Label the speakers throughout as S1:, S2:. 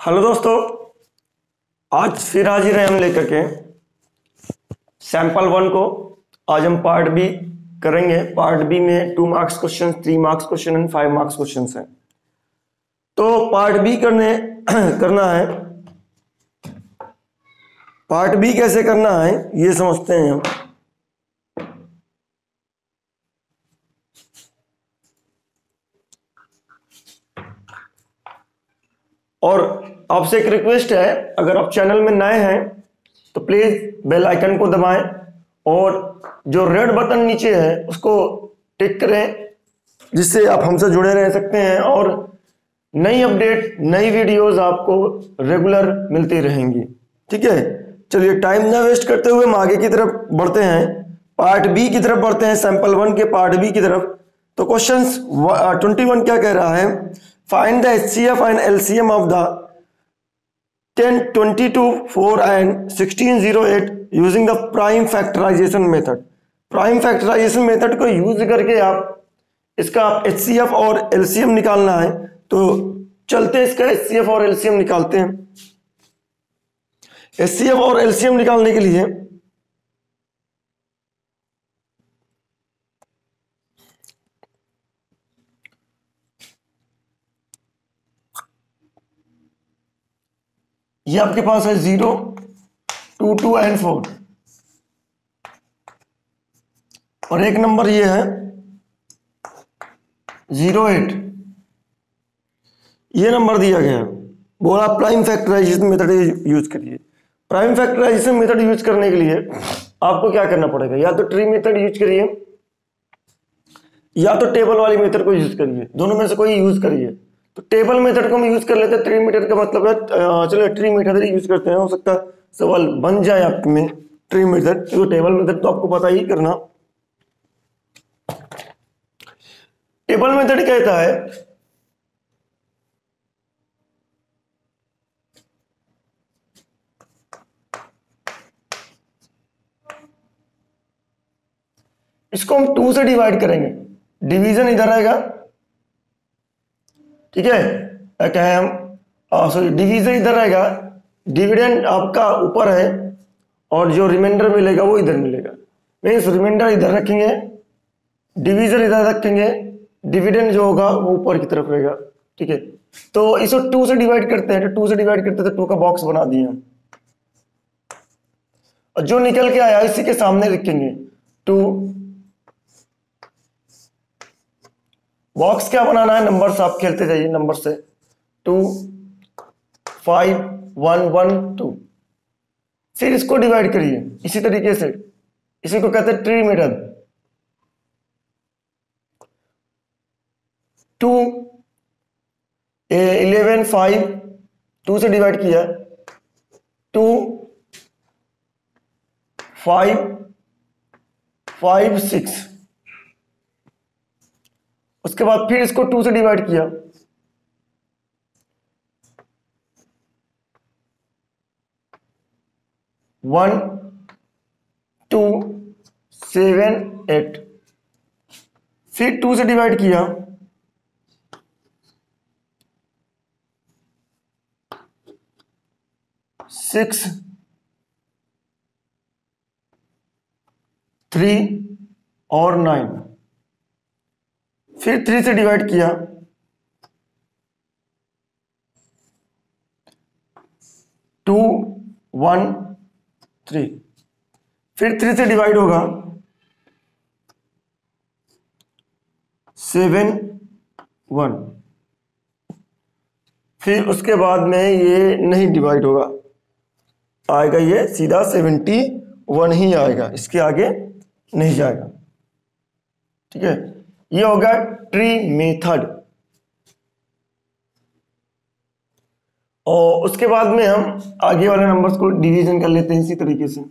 S1: Hello दोस्तों, आज फिर हाजिर हैं हम लेकर के सैंपल 1 को। आज हम पार्ट बी करेंगे। पार्ट बी में 2 marks question, 3 marks question and 5 marks question हैं। तो पार्ट बी करना है। पार्ट बी कैसे करना है ये समझते हैं हम। और आपसे एक रिक्वेस्ट है, अगर आप चैनल में नए हैं तो प्लीज बेल आइकन को दबाएं और जो रेड बटन नीचे है उसको टिक करें, जिससे आप हमसे जुड़े रह सकते हैं और नई अपडेट, नई वीडियोस आपको रेगुलर मिलती रहेंगी। ठीक है, चलिए टाइम ना वेस्ट करते हुए हम आगे की तरफ बढ़ते हैं। पार्ट बी की तरफ बढ़ते हैं, सैंपल 1 के पार्ट बी की तरफ। तो क्वेश्चन 21 क्या कह रहा है? Find the HCF and LCM of the 10, 22, 4 and 1608 using the prime factorisation method. Prime factorisation method को यूज करके आप इसका एचसीएफ और एलसीएम निकालना है। तो चलते हैं, इसका एचसीएफ और एलसीएम निकालते हैं। एचसीएफ और एलसीएम निकालने के लिए ये आपके पास है 0, 2, 2 and 4 और एक नंबर ये है 08। ये नंबर दिया गया है, बोला प्राइम फैक्टराइजेशन मेथड यूज करिए। प्राइम फैक्टराइजेशन मेथड यूज करने के लिए आपको क्या करना पड़ेगा? या तो ट्री मेथड यूज करिए या तो टेबल वाली मेथड को यूज करिए। दोनों में से कोई यूज करिए। तो टेबल मेथड को हम यूज कर लेते हैं। ट्री मेथड का मतलब है, चलो ट्री मेथड यूज करते हैं। हो सकता है सवाल बन जाए आप में ट्री मेथड। तो टेबल मेथड तो आपको पता ही करना। टेबल मेथड कहता है इसको हम 2 से डिवाइड करेंगे। डिवीजन इधर आएगा, ठीक है, क्या है हम सॉरी डिवीजन इधर आएगा, डिविडेंड आपका ऊपर है और जो रिमाइंडर मिलेगा वो इधर मिलेगा। मीन्स रिमाइंडर इधर रखेंगे, डिवीजन इधर रखेंगे, डिविडेंड जो होगा वो ऊपर की तरफ रहेगा। ठीक है, तो इसको 2 से डिवाइड करते हैं। तो 2 से डिवाइड करते हैं तो 2 का बॉक्स बना दिए हम, और जो निकल के आया इसी के सामने रखेंगे 2। बॉक्स क्या बनाना है? नंबर से आप खेलते जाइए, नंबर से 2, 5, 1, 1, 2। फिर इसको डिवाइड करिए इसी तरीके से। इसी को कहते हैं ट्री मेथड। 2, 11, 5, 2 से डिवाइड किया, 2, 5, 5, 6। उसके बाद फिर इसको 2 से डिवाइड किया, 1, 2, 7, 8। फिर 2 से डिवाइड किया, 6, 3 और 9। फिर 3 से डिवाइड किया, 2, 1, 3। फिर 3 से डिवाइड होगा 7, 1। फिर उसके बाद में ये नहीं डिवाइड होगा, आएगा ये सीधा 71 ही आएगा, इसके आगे नहीं जाएगा। ठीक है, ये होगा ट्री मेथड। और उसके बाद में हम आगे वाले नंबर्स को डिवीजन कर लेते हैं इसी तरीके से।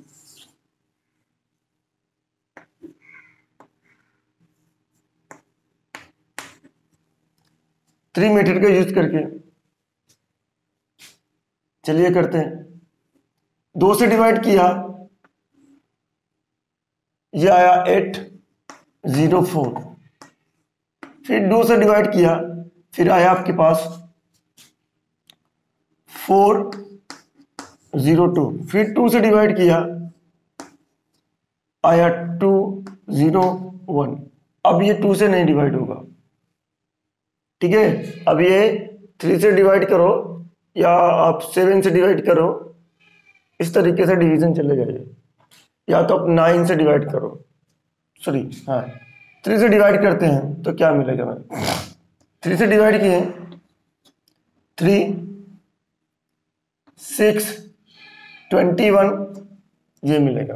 S1: ट्री मेथड का यूज करके चलिए करते हैं। 2 से डिवाइड किया, ये आया 8, 0, 4। फिर 2 से डिवाइड किया, फिर आया आपके पास 402, फिर 2 से डिवाइड किया, आया 201। अब ये 2 से नहीं डिवाइड होगा, ठीक है। अब ये 3 से डिवाइड करो या आप 7 से डिवाइड करो, इस तरीके से डिवीजन चले जाइए, या तो आप 9 से डिवाइड करो, सॉरी हाँ 3 से डिवाइड करते हैं तो क्या मिलेगा, मैं 3 से डिवाइड किए 3 6 21 ये मिलेगा।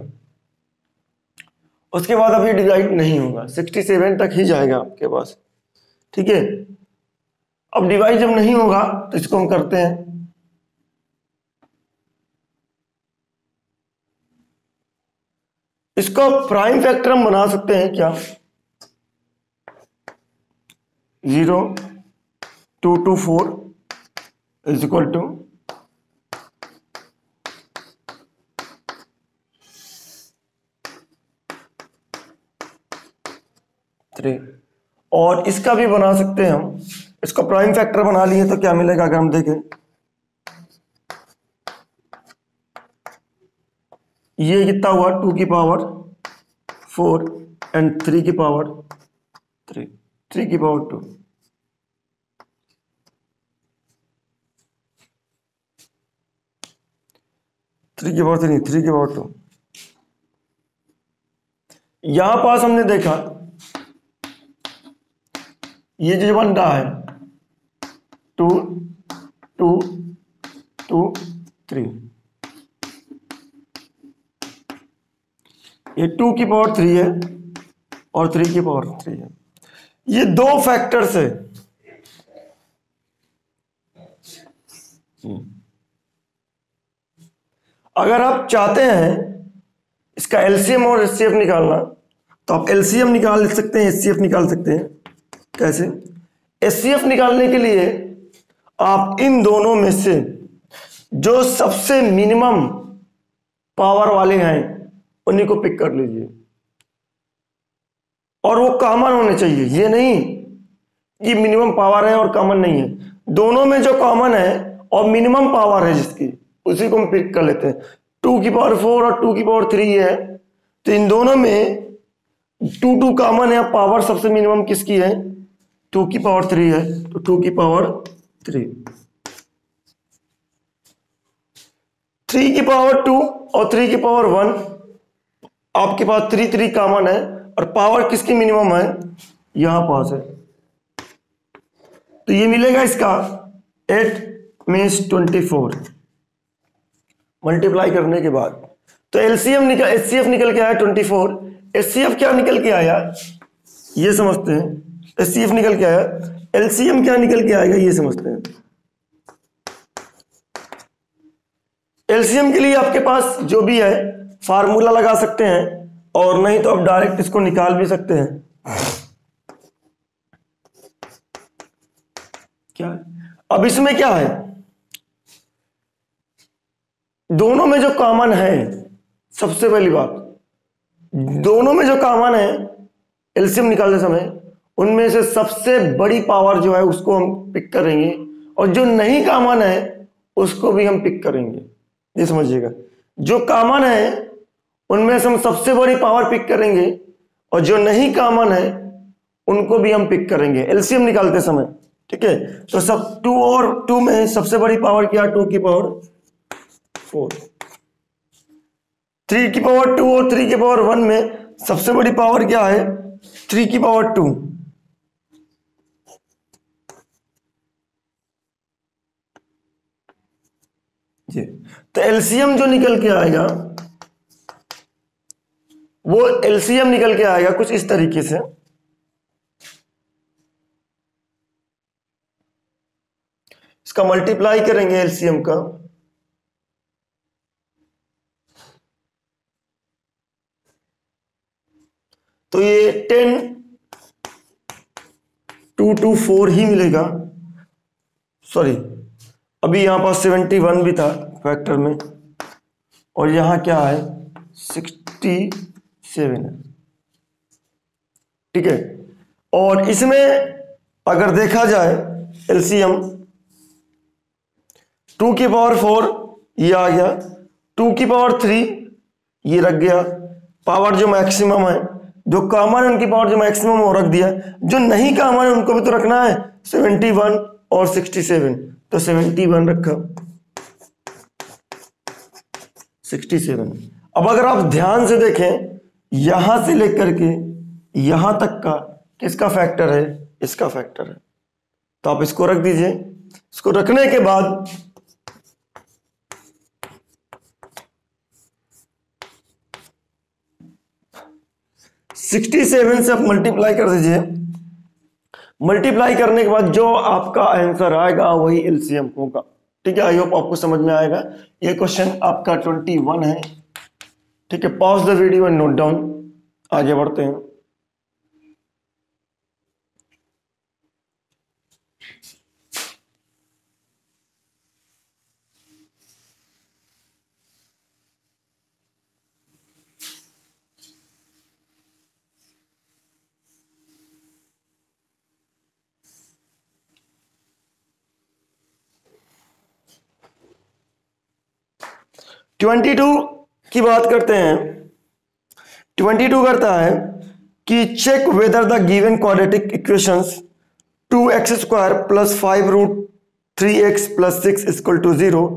S1: उसके बाद अभी डिवाइड नहीं होगा, 67 तक ही जाएगा आपके पास, ठीक है। अब डिवाइड जब नहीं होगा तो इसको हम करते हैं, इसको प्राइम फैक्टर हम बना सकते हैं क्या, 0.224 इज इक्वल टू 3, और इसका भी बना सकते हैं हम, इसको प्राइम फैक्टर बना लिए तो क्या मिलेगा, अगर हम देखें ये कितना हुआ 2 की पावर 4 एंड 3 की पावर 3, 3 की पावर 2, थ्री की पावर 3, 3 की पावर 2। यहां पास हमने देखा ये जो बन रहा है 2 2 2 3, ये 2 की पावर 3 है और 3 की पावर 3 है, ये दो फैक्टर्स है। अगर आप चाहते हैं इसका एलसीएम और एचसीएफ निकालना तो आप एलसीएम निकाल सकते हैं, एचसीएफ निकाल सकते हैं। कैसे? एचसीएफ निकालने के लिए आप इन दोनों में से जो सबसे मिनिमम पावर वाले हैं उन्हीं को पिक कर लीजिए, और वो कॉमन होने चाहिए, ये नहीं कि मिनिमम पावर है और कॉमन नहीं है, दोनों में जो कॉमन है और मिनिमम पावर है जिसकी, उसी को हम पिक कर लेते हैं। 2 की पावर 4 और 2 की पावर 3 है, तो इन दोनों में 2 2 कॉमन है, पावर सबसे मिनिमम किसकी है, 2 की पावर 3 है, तो 2 की पावर 3, 3 की पावर 2 और 3 की पावर 1, आपके पास 3 3 कॉमन है और पावर किसकी मिनिमम है, यहां पास है, तो ये मिलेगा इसका 8 मीन्स 24 मल्टीप्लाई करने के बाद, तो एलसीएम निकल एचसीएफ निकल के आया 24, एचसीएफ क्या निकल के आया ये समझते हैं, एचसीएफ निकल के आया, एलसीएम क्या निकल के आएगा ये समझते हैं। एलसीएम के लिए आपके पास जो भी है फार्मूला लगा सकते हैं, और नहीं तो आप डायरेक्ट इसको निकाल भी सकते हैं। क्या है? अब इसमें क्या है, दोनों में जो कॉमन है, सबसे पहली बात दोनों में जो कॉमन है एलसीएम निकालते समय, उनमें से सबसे बड़ी पावर जो है उसको हम पिक करेंगे, और जो नहीं कॉमन है उसको भी हम पिक करेंगे। ये समझिएगा, जो कॉमन है उनमें से हम सबसे बड़ी पावर पिक करेंगे, और जो नहीं कॉमन है उनको भी हम पिक करेंगे एलसीएम निकालते समय, ठीक है। तो सब 2 और 2 में सबसे बड़ी पावर क्या, 2 की पावर 4, 3 की पावर 2 और 3 की पावर 1 में सबसे बड़ी पावर क्या है, 3 की पावर 2, जी। तो एलसीएम जो निकल के आएगा वो एलसीएम निकल के आएगा कुछ इस तरीके से, इसका मल्टीप्लाई करेंगे एलसीएम का, तो ये 10,224 ही मिलेगा। सॉरी, अभी यहां पास 71 भी था फैक्टर में, और यहां क्या है 67 है, ठीक है। और इसमें अगर देखा जाए एलसीएम, 2 की पावर 4 ये आ गया, 2 की पावर 3 ये रख गया, पावर जो मैक्सिमम है, जो कॉमन है उनकी पावर जो मैक्सिमम वो रख दिया, जो नहीं कॉमन है उनको भी तो रखना है, 71 और 67, तो 71 रखा, 67। अब अगर आप ध्यान से देखें यहां से लेकर के यहां तक का किसका फैक्टर है, इसका फैक्टर है, तो आप इसको रख दीजिए। इसको रखने के बाद सिक्सटी सेवन से आप मल्टीप्लाई कर दीजिए। मल्टीप्लाई करने के बाद जो आपका आंसर आएगा वही एलसीएम होगा। ठीक है, आई होप आपको समझ में आएगा। ये क्वेश्चन आपका 21 है। ठीक है, pause the video and note down. आगे बढ़ते हैं। ट्वेंटी टू की बात करते हैं। 22 करता है कि check whether the given quadratic equations 2x² + 5√3x + 6 = 0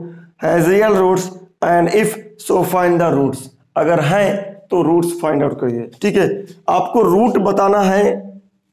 S1: has real roots and if so find the roots. अगर है तो रूट्स फाइंड आउट करिए। ठीक है, आपको रूट बताना है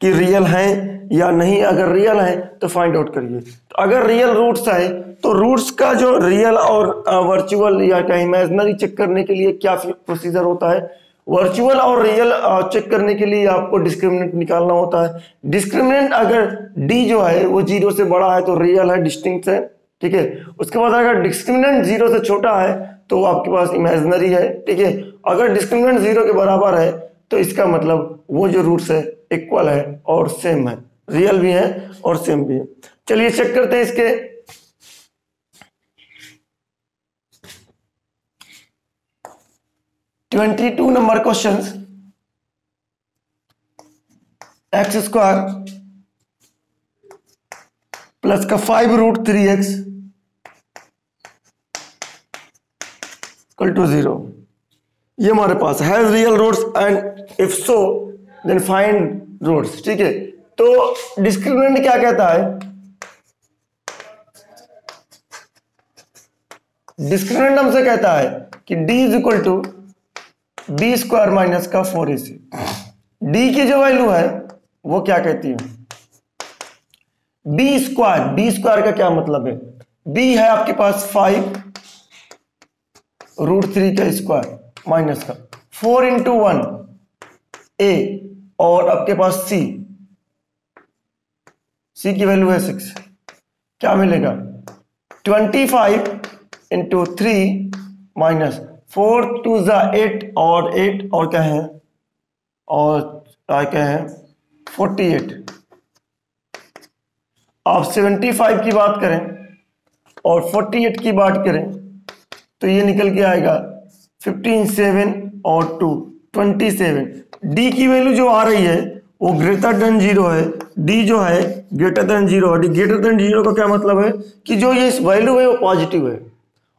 S1: कि रियल है या नहीं। अगर रियल है तो फाइंड आउट करिए। तो अगर रियल रूट्स है तो रूट्स का जो रियल और वर्चुअल या क्या इमेजिनरी चेक करने के लिए क्या प्रोसीजर होता है। वर्चुअल और रियल चेक करने के लिए आपको डिस्क्रिमिनेंट निकालना होता है। डिस्क्रिमिनेंट अगर डी जो है वो 0 से बड़ा है तो रियल है, डिस्टिंक्ट है। ठीक है, उसके बाद अगर डिस्क्रिमिनेंट 0 से छोटा है तो आपके पास इमेजिनरी है। ठीक है, अगर डिस्क्रिमिनेंट 0 के बराबर है तो इसका मतलब वो जो रूट्स है इक्वल है और सेम है, रियल भी है और सेम भी है। चलिए चेक करते हैं इसके। Twenty 22 number question. x² plus का 5√3x = 0 ये हमारे पास has real roots and if so then find roots. ठीक है, तो डिस्क्रिमिनेंट क्या कहता है? डिस्क्रिमिनेंट हमसे कहता है कि d = b² - का 4ac। d की जो वैल्यू है वो क्या कहती है? b² का क्या मतलब है? b है आपके पास 5√3 का स्क्वायर माइनस का 4 × 1 a और आपके पास c की वैल्यू है 6। क्या मिलेगा? 25 × 3 माइनस 4 2 8 और 8 और क्या है, और क्या है 48। आप 75 की बात करें और 48 की बात करें तो ये निकल के आएगा 15 7 और 2 27। डी की वैल्यू जो आ रही है वो ग्रेटर देन 0 है। डी जो है ग्रेटर देन 0 है। डी ग्रेटर देन 0 का क्या मतलब है कि जो ये वैल्यू है वो पॉजिटिव है,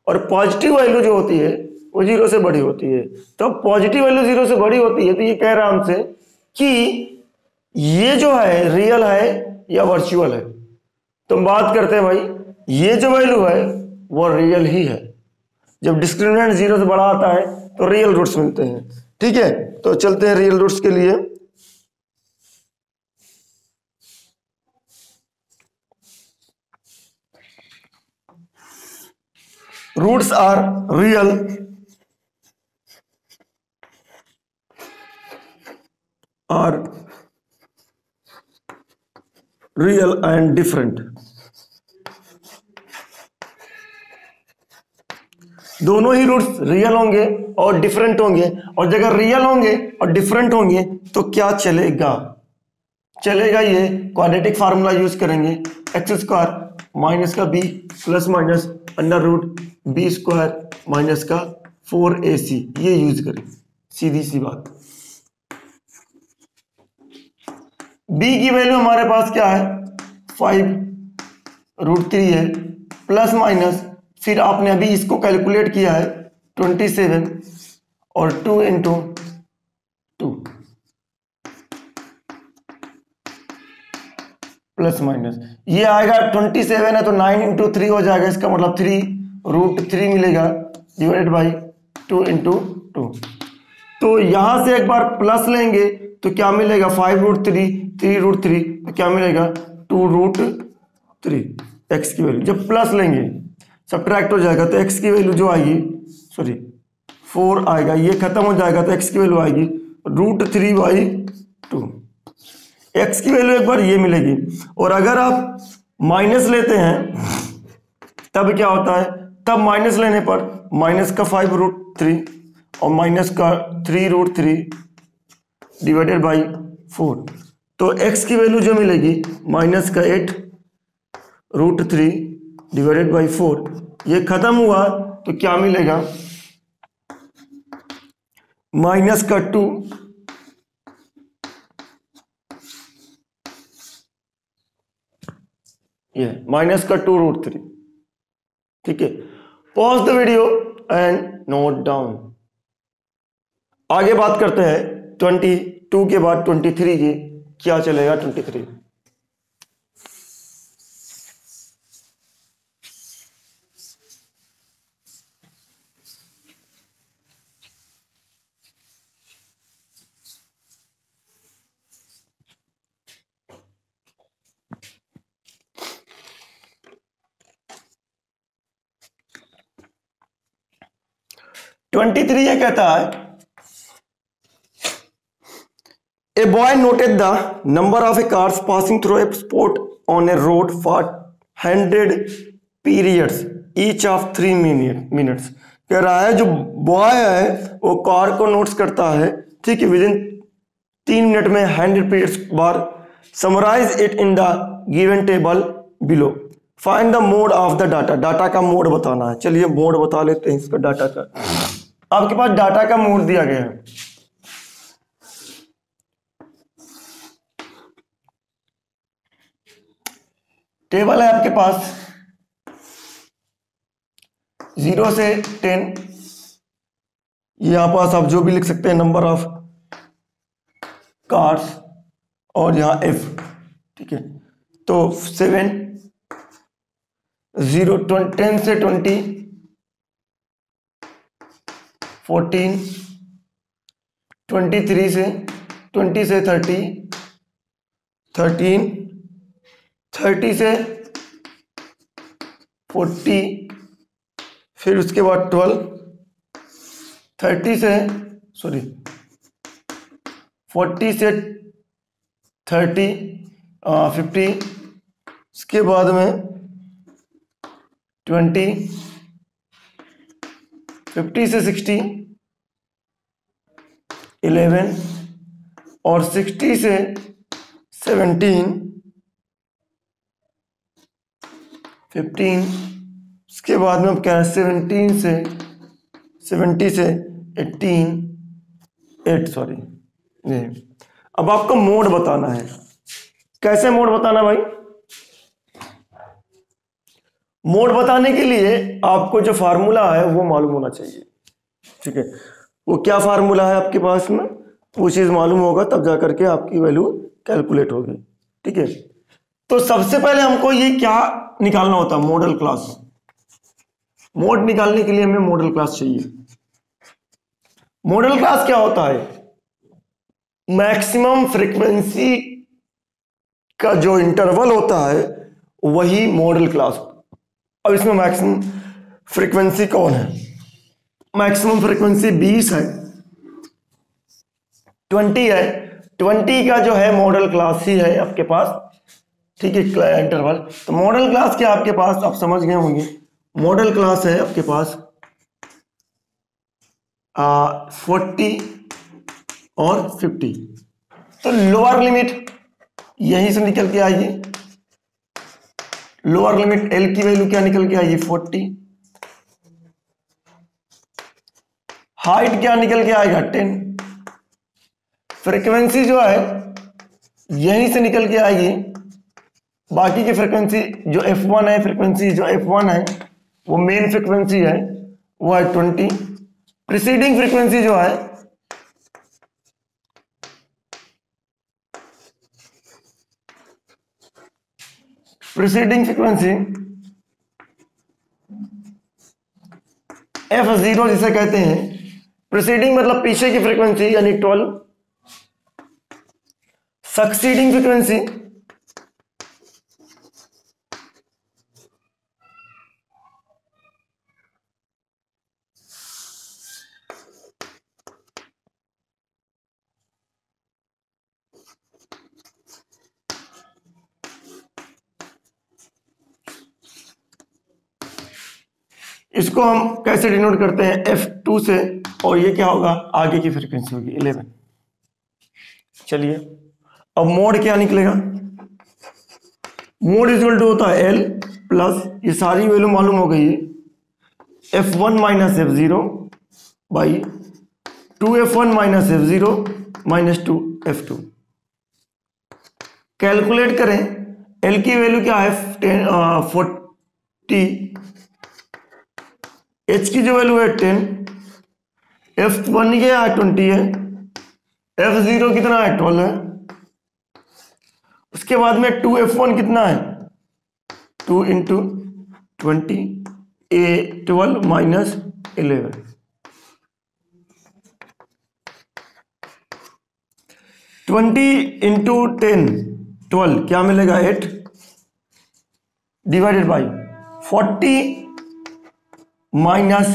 S1: और पॉजिटिव वैल्यू जो होती है वो 0 से बड़ी होती है। तो पॉजिटिव वैल्यू 0 से बड़ी होती है तो ये कह रहा है हमसे कि ये जो है रियल है या वर्चुअल है। तो हम बात करते हैं भाई ये जो वैल्यू है वो रियल ही है। जब डिस्क्रिमिनेंट 0 से बड़ा आता है तो रियल रूट्स मिलते हैं। ठीक है, तो चलते हैं रियल रूट्स के लिए। Roots are real and different. दोनों ही रूट्स रियल होंगे और डिफरेंट होंगे, और जगह रियल होंगे और डिफरेंट होंगे तो क्या चलेगा? चलेगा ये क्वाड्रेटिक फार्मूला यूज करेंगे, x² माइनस का b plus minus √b² minus का 4ac, ये यूज करेंगे। सीधी सी बात। b की वैल्यू हमारे पास क्या है 5√3 है, प्लस माइनस फिर आपने अभी इसको कैलकुलेट किया है 27 और 2 इंटू 2 प्लस माइनस ये आएगा 27 है तो 9 इंटू 3 हो जाएगा, इसका मतलब 3√3 मिलेगा डिवाइडेड बाई 2 इंटू 2। तो यहां से एक बार प्लस लेंगे तो क्या मिलेगा 5√3, 3√3 तो क्या मिलेगा 2√3 एक्स की वैल्यू। जब प्लस लेंगे सब्ट्रैक्ट हो जाएगा तो एक्स की वैल्यू जो आएगी 4 आएगा, ये खत्म हो जाएगा तो एक्स की वैल्यू आएगी √3/2। एक्स की वैल्यू एक बार ये मिलेगी। और अगर आप माइनस लेते हैं तब क्या होता है, तब माइनस लेने पर माइनस का 5√3 और माइनस का 3√3 डिवाइडेड बाई 4, तो एक्स की वैल्यू जो मिलेगी माइनस का 8√3 डिवाइडेड बाई 4, ये खत्म हुआ तो क्या मिलेगा माइनस का 2 ये माइनस का 2√3। ठीक है, pause the video and note down. आगे बात करते हैं 22 के बाद 23 की, क्या चलेगा 23। ये कहता है a boy noted the number of A cars passing through a spot on A road for 100 periods each of 3 minutes. कह रहा है जो बॉय है वो कार को नोट्स करता है, ठीक है, विदिन 3 मिनट में 100 पीरियड्स बार। Summarise it in the given table below. Find the mode of the data. Data का मोड बताना है। चलिए मोड बता लेते हैं इसका डाटा का। आपके पास डाटा का मोड दिया गया है। टेबल है आपके पास 0 से 10, यहां पास आप जो भी लिख सकते हैं नंबर ऑफ कार्स और यहां F, ठीक है। तो 7 0 10 से 20 14 23 से 20 से 30 13 30 से 40 फिर उसके बाद 12 40 से 30 50 इसके बाद में 20 50 से 60 11 और 60 से 17 15 इसके बाद में अब क्या है 70 से 18 ये। अब आपको मोड बताना है। कैसे मोड बताना भाई? मोड बताने के लिए आपको जो फार्मूला है वो मालूम होना चाहिए, ठीक है। वो क्या फार्मूला है आपके पास में, वो चीज मालूम होगा तब जाकर के आपकी वैल्यू कैलकुलेट होगी, ठीक है। तो सबसे पहले हमको ये क्या निकालना होता है, मॉडल क्लास। मोड निकालने के लिए हमें मॉडल क्लास चाहिए। मॉडल क्लास क्या होता है? मैक्सिमम फ्रीक्वेंसी का जो इंटरवल होता है वही मॉडल क्लास। अब इसमें मैक्सिमम फ्रीक्वेंसी कौन है? मैक्सिमम फ्रीक्वेंसी 20 है, 20 है। 20 का जो है मॉडल क्लास ही है आपके पास, ठीक है, इंटरवल। तो मॉडल क्लास क्या आपके पास, आप समझ गए होंगे। मॉडल क्लास है आपके पास 40 और 50। तो लोअर लिमिट यहीं से निकल के आएगी। लोअर लिमिट एल की वैल्यू क्या निकल के आएगी 40। हाइट क्या निकल के आएगा 10। फ्रीक्वेंसी जो है यहीं से निकल के आएगी। बाकी की फ्रीक्वेंसी जो F1 है, फ्रीक्वेंसी जो F1 है वो मेन फ्रीक्वेंसी है वो है 20। प्रीसीडिंग फ्रीक्वेंसी जो है F0 जिसे कहते हैं, प्रीसीडिंग मतलब पीछे की फ्रीक्वेंसी यानी 12, सक्सीडिंग फ्रीक्वेंसी इसको हम कैसे डिनोट करते हैं, F2 से, और ये क्या होगा, आगे की फ्रीक्वेंसी होगी 11। चलिए अब मोड क्या निकलेगा, मोड इक्वल टू होता है L प्लस, ये सारी वैल्यू मालूम हो गई है, F1 minus F0 by 2F1 minus F0 minus 2F2। Calculate करें, L की वैल्यू क्या है 40, H की जो वैल्यू है 10, F1 क्या है 20 है, F0 कितना है 12 है, उसके बाद में 2F1 कितना है 2 इंटू 20 ए 12 माइनस 11, 20 इंटू 10 12 क्या मिलेगा 8 divided by 40 minus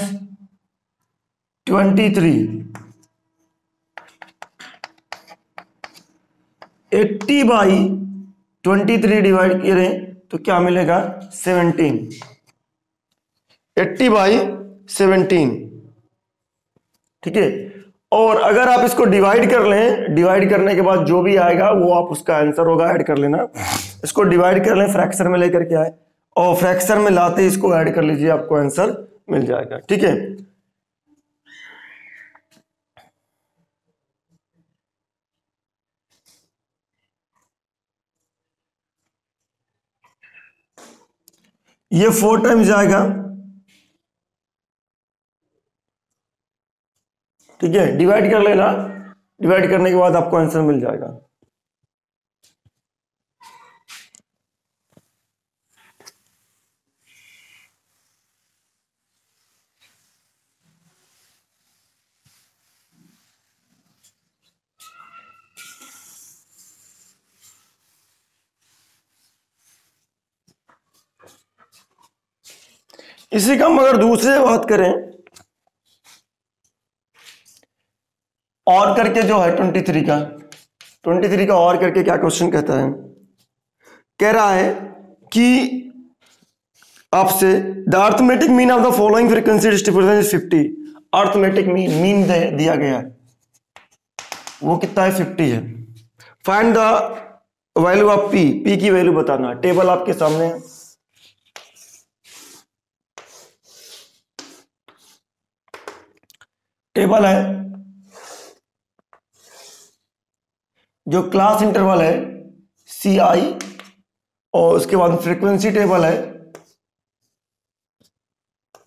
S1: 23, 80 by 23 divide करें तो क्या मिलेगा 17, 80 बाई 17, ठीक है। और अगर आप इसको डिवाइड कर लें, डिवाइड करने के बाद जो भी आएगा वो आप उसका आंसर होगा, ऐड कर लेना। इसको डिवाइड कर लें, फ्रैक्शन में लेकर के आए और फ्रैक्शन में लाते इसको ऐड कर लीजिए, आपको आंसर मिल जाएगा, ठीक है। ये 4 टाइम्स जाएगा, ठीक है, डिवाइड कर लेना, डिवाइड करने के बाद आपको आंसर मिल जाएगा। इसी का हम अगर दूसरे बात करें, और करके जो है 23 का और करके क्या क्वेश्चन कहता है, कह रहा है कि आपसे the arithmetic mean of the following frequency distribution is 50। Arithmetic mean दिया गया है, वो कितना है 50 है। Find the value of P की वैल्यू बताना। टेबल आपके सामने है, टेबल है, जो क्लास इंटरवल है CI, और उसके बाद फ्रीक्वेंसी टेबल है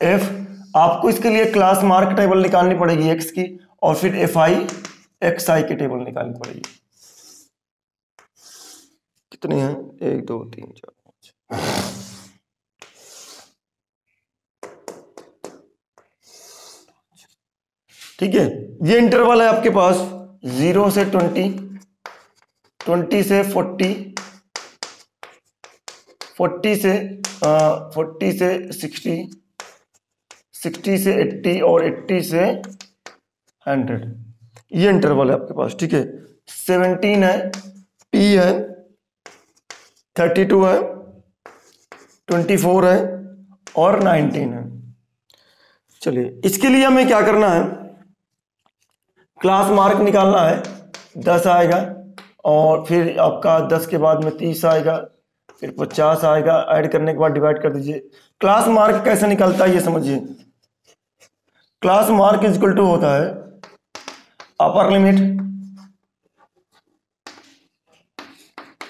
S1: F। आपको इसके लिए क्लास मार्क टेबल निकालनी पड़ेगी X की, और फिर FI XI की टेबल निकालनी पड़ेगी। कितने हैं 1 2 3 4 5, ठीक है। ये इंटरवल है आपके पास 0 से 20, 20 से 40, 40 से 60, 60 से 80 और 80 से 100। ये इंटरवल है आपके पास, ठीक है। 17 है, P है, 32 है, 24 है और 19 है। चलिए इसके लिए हमें क्या करना है, क्लास मार्क निकालना है। 10 आएगा और फिर आपका 10 के बाद में 30 आएगा, फिर 50 आएगा, ऐड करने के बाद डिवाइड कर दीजिए। क्लास मार्क कैसे निकलता है ये समझिए। Class mark is equal to होता है upper limit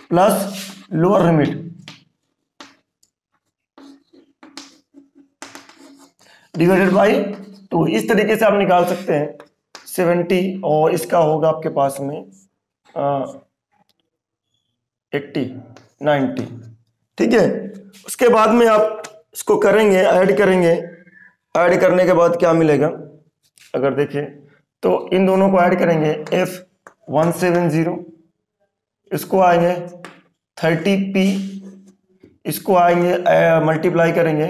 S1: plus lower limit divided by 2। इस तरीके से आप निकाल सकते हैं 70 और इसका होगा आपके पास में 80 90। ठीक है, उसके बाद में आप इसको करेंगे, ऐड करेंगे। ऐड करने के बाद क्या मिलेगा, अगर देखें तो इन दोनों को ऐड करेंगे F170, इसको आएंगे 30P, इसको आएंगे मल्टीप्लाई करेंगे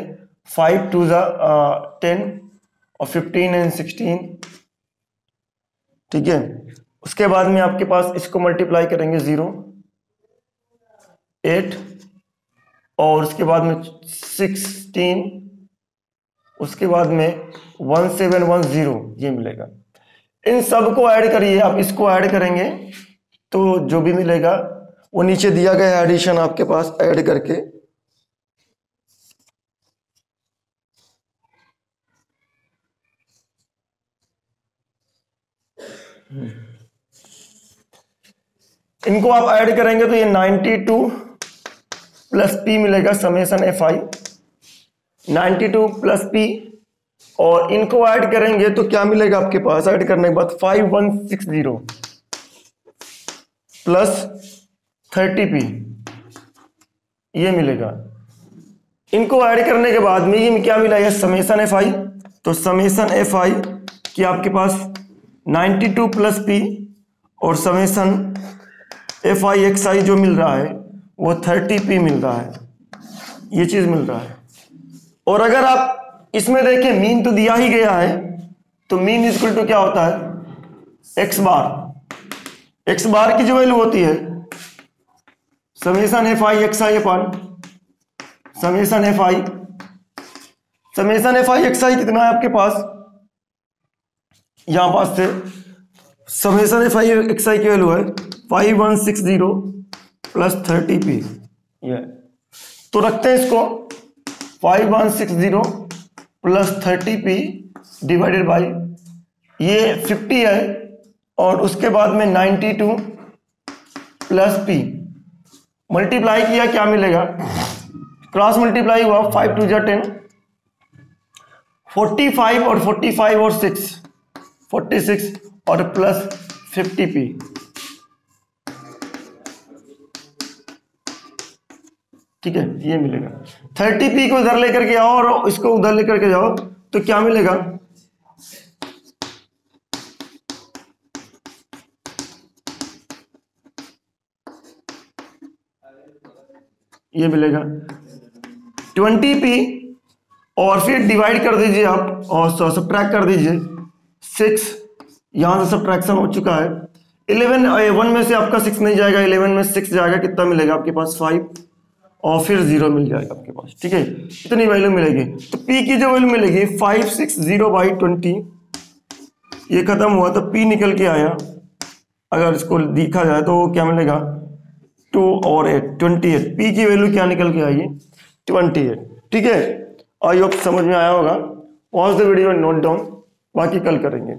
S1: 5 2 10 और 15 and 16। ठीक है, उसके बाद में आपके पास इसको मल्टीप्लाई करेंगे 0 8 और उसके बाद में 16, उसके बाद में 1710 ये मिलेगा। इन सब को ऐड करिए, आप इसको ऐड करेंगे तो जो भी मिलेगा वो नीचे दिया गया एडिशन आपके पास ऐड करके इनको आप ऐड करेंगे तो ये 92 प्लस P मिलेगा समेसन FI 92 प्लस P, और इनको ऐड करेंगे तो क्या मिलेगा आपके पास, ऐड करने के बाद 5160 प्लस 30P ये मिलेगा। इनको ऐड करने के बाद में ये क्या मिला, ये समेसन FI, तो समेसन FI कि आपके पास 92 प्लस P और समेसन FI XI जो मिल रहा है वो 30P मिल रहा है, ये चीज मिल रहा है। और अगर आप इसमें देखें मीन तो दिया ही गया है, तो मीन इक्वल टू क्या होता है, x बार। x बार की जो वैल्यू होती है समेसन FI XI अपन समेसन FI XI कितना है आपके पास, यहां पास से समेसन FI XI की वैल्यू है 5160 प्लस 30P। ये तो रखते हैं इसको 5160 प्लस 30P डिवाइडेड बाई ये 50 है, और उसके बाद में 92 प्लस P मल्टीप्लाई किया, क्या मिलेगा, क्रॉस मल्टीप्लाई हुआ 5 2 10 45 और 45 और 6 46 और प्लस 50P। ठीक है, ये मिलेगा। 30P को इधर लेकर के आओ और इसको उधर लेकर के जाओ तो क्या मिलेगा, ये मिलेगा 20P और फिर डिवाइड कर दीजिए आप और सब्ट्रैक्ट कर दीजिए 6, यहां से सब्ट्रैक्शन हो चुका है। 11 1 में से आपका 6 नहीं जाएगा, 11 में 6 जाएगा, कितना मिलेगा आपके पास 5 और फिर 0 मिल जाएगा आपके पास। ठीक है, इतनी वैल्यू मिलेगी। तो P की जो वैल्यू मिलेगी 560/20, ये खत्म हुआ तो P निकल के आया, अगर इसको देखा जाए तो क्या मिलेगा 2 और 8 28। P की वैल्यू क्या निकल के आई 28। ठीक है, आई होप समझ में आया होगा। Pause the video and note down, बाकी कल करेंगे।